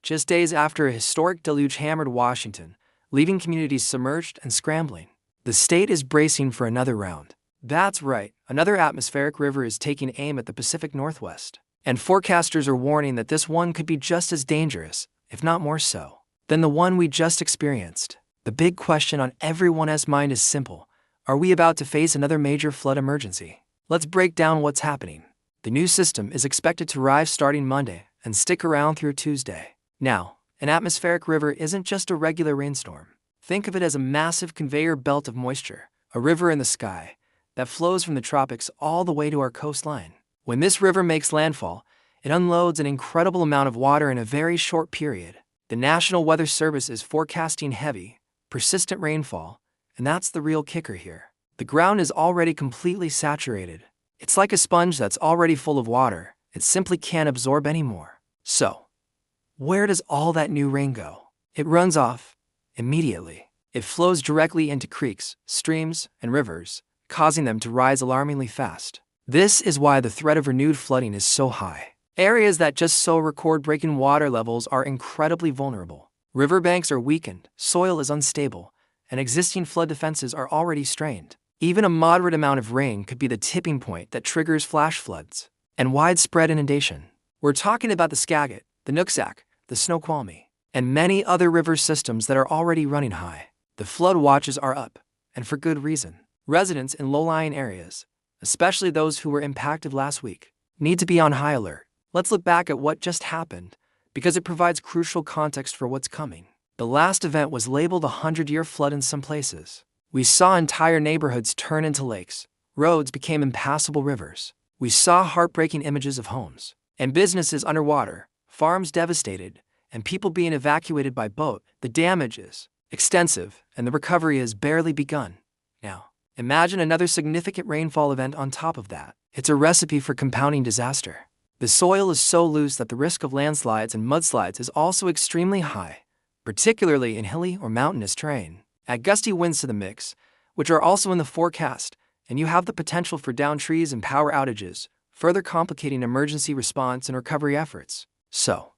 just days after a historic deluge hammered Washington, leaving communities submerged and scrambling. The state is bracing for another round. That's right, another atmospheric river is taking aim at the Pacific Northwest. And forecasters are warning that this one could be just as dangerous, if not more so, than the one we just experienced. The big question on everyone's mind is simple. Are we about to face another major flood emergency? Let's break down what's happening. The new system is expected to arrive starting Monday and stick around through Tuesday. Now, an atmospheric river isn't just a regular rainstorm. Think of it as a massive conveyor belt of moisture, a river in the sky, that flows from the tropics all the way to our coastline. When this river makes landfall, it unloads an incredible amount of water in a very short period. The National Weather Service is forecasting heavy, persistent rainfall, and that's the real kicker here. The ground is already completely saturated. It's like a sponge that's already full of water. It simply can't absorb anymore. So, where does all that new rain go? It runs off immediately. It flows directly into creeks, streams, and rivers, causing them to rise alarmingly fast. This is why the threat of renewed flooding is so high. Areas that just so record-breaking water levels are incredibly vulnerable. Riverbanks are weakened, soil is unstable, and existing flood defenses are already strained. Even a moderate amount of rain could be the tipping point that triggers flash floods and widespread inundation. We're talking about the Skagit, the Nooksack, the Snoqualmie, and many other river systems that are already running high. The flood watches are up, and for good reason. Residents in low-lying areas, especially those who were impacted last week, need to be on high alert. Let's look back at what just happened, because it provides crucial context for what's coming. The last event was labeled a 100-year flood in some places. We saw entire neighborhoods turn into lakes. Roads became impassable rivers. We saw heartbreaking images of homes and businesses underwater, farms devastated, and people being evacuated by boat. The damage is extensive, and the recovery has barely begun. Now, imagine another significant rainfall event on top of that. It's a recipe for compounding disaster. The soil is so loose that the risk of landslides and mudslides is also extremely high, particularly in hilly or mountainous terrain. Add gusty winds to the mix, which are also in the forecast, and you have the potential for downed trees and power outages, further complicating emergency response and recovery efforts. So,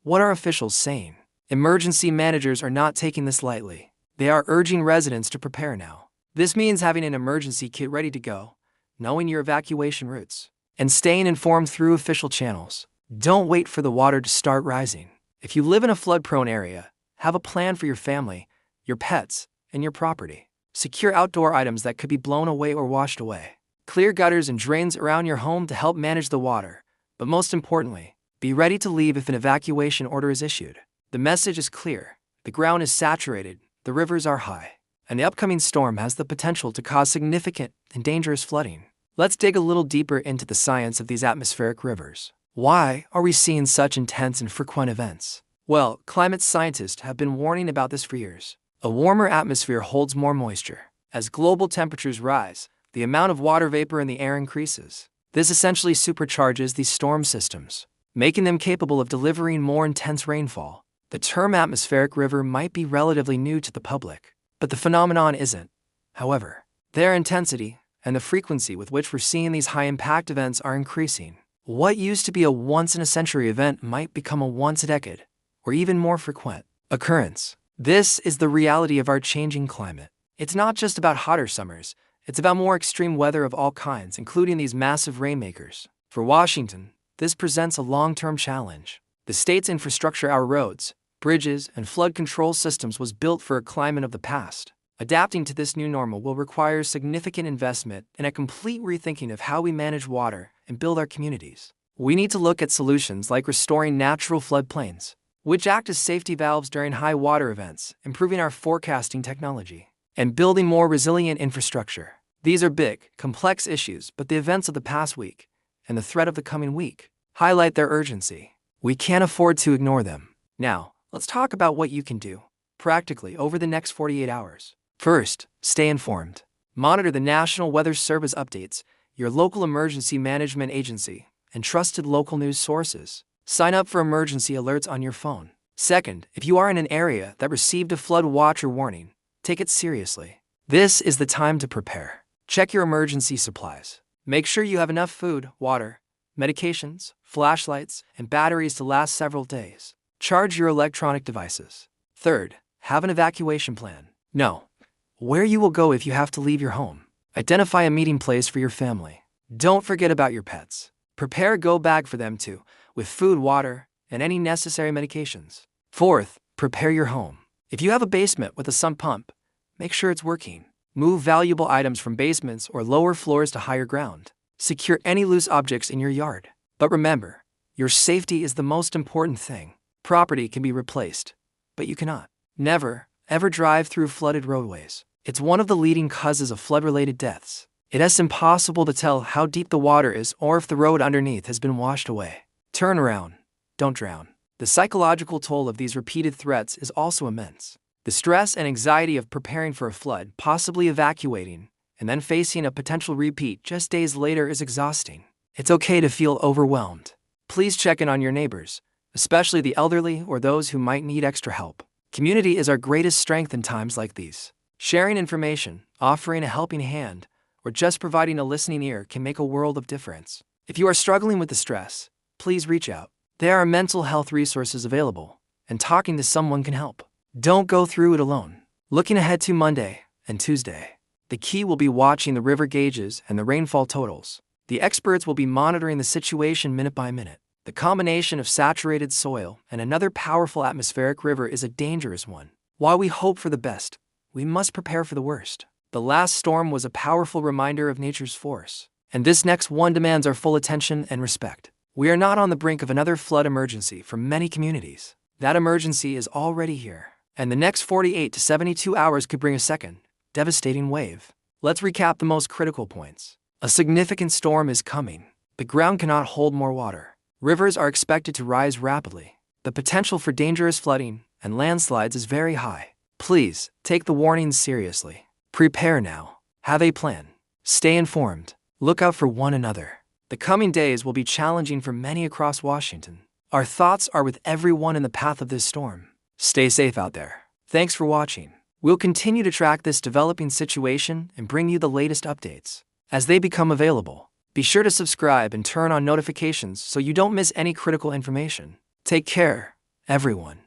what are officials saying? Emergency managers are not taking this lightly. They are urging residents to prepare now. This means having an emergency kit ready to go, knowing your evacuation routes, and staying informed through official channels. Don't wait for the water to start rising. If you live in a flood-prone area, have a plan for your family, your pets, and your property. Secure outdoor items that could be blown away or washed away. Clear gutters and drains around your home to help manage the water. But most importantly, be ready to leave if an evacuation order is issued. The message is clear. The ground is saturated, the rivers are high, and the upcoming storm has the potential to cause significant and dangerous flooding. Let's dig a little deeper into the science of these atmospheric rivers. Why are we seeing such intense and frequent events? Well, climate scientists have been warning about this for years. A warmer atmosphere holds more moisture. As global temperatures rise, the amount of water vapor in the air increases. This essentially supercharges these storm systems, making them capable of delivering more intense rainfall. The term atmospheric river might be relatively new to the public, but the phenomenon isn't. However, their intensity and the frequency with which we're seeing these high-impact events are increasing. What used to be a once-in-a-century event might become a once-a-decade, or even more frequent, occurrence. This is the reality of our changing climate. It's not just about hotter summers, it's about more extreme weather of all kinds, including these massive rainmakers. For Washington, this presents a long-term challenge. The state's infrastructure, our roads, bridges, and flood control systems was built for a climate of the past. Adapting to this new normal will require significant investment and a complete rethinking of how we manage water and build our communities. We need to look at solutions like restoring natural floodplains, which act as safety valves during high water events, improving our forecasting technology, and building more resilient infrastructure. These are big, complex issues, but the events of the past week and the threat of the coming week highlight their urgency. We can't afford to ignore them. Now, let's talk about what you can do practically over the next 48 hours. First, stay informed. Monitor the National Weather Service updates, your local emergency management agency, and trusted local news sources. Sign up for emergency alerts on your phone. Second, if you are in an area that received a flood watch or warning, take it seriously. This is the time to prepare. Check your emergency supplies. Make sure you have enough food, water, medications, flashlights, and batteries to last several days. Charge your electronic devices. Third, have an evacuation plan. Know where you will go if you have to leave your home. Identify a meeting place for your family. Don't forget about your pets. Prepare a go bag for them too, with food, water, and any necessary medications. Fourth, prepare your home. If you have a basement with a sump pump, make sure it's working. Move valuable items from basements or lower floors to higher ground. Secure any loose objects in your yard. But remember, your safety is the most important thing. Property can be replaced, but you cannot. Never, ever drive through flooded roadways. It's one of the leading causes of flood-related deaths. It is impossible to tell how deep the water is or if the road underneath has been washed away. Turn around. Don't drown. The psychological toll of these repeated threats is also immense. The stress and anxiety of preparing for a flood, possibly evacuating, and then facing a potential repeat just days later is exhausting. It's okay to feel overwhelmed. Please check in on your neighbors, especially the elderly or those who might need extra help. Community is our greatest strength in times like these. Sharing information, offering a helping hand, or just providing a listening ear can make a world of difference. If you are struggling with the stress, please reach out. There are mental health resources available, and talking to someone can help. Don't go through it alone. Looking ahead to Monday and Tuesday, the key will be watching the river gauges and the rainfall totals. The experts will be monitoring the situation minute by minute. The combination of saturated soil and another powerful atmospheric river is a dangerous one. While we hope for the best, we must prepare for the worst. The last storm was a powerful reminder of nature's force, and this next one demands our full attention and respect. We are not on the brink of another flood emergency for many communities. That emergency is already here, and the next 48 to 72 hours could bring a second, devastating wave. Let's recap the most critical points. A significant storm is coming. The ground cannot hold more water. Rivers are expected to rise rapidly. The potential for dangerous flooding and landslides is very high. Please, take the warnings seriously. Prepare now. Have a plan. Stay informed. Look out for one another. The coming days will be challenging for many across Washington. Our thoughts are with everyone in the path of this storm. Stay safe out there. Thanks for watching. We'll continue to track this developing situation and bring you the latest updates as they become available. Be sure to subscribe and turn on notifications so you don't miss any critical information. Take care, everyone.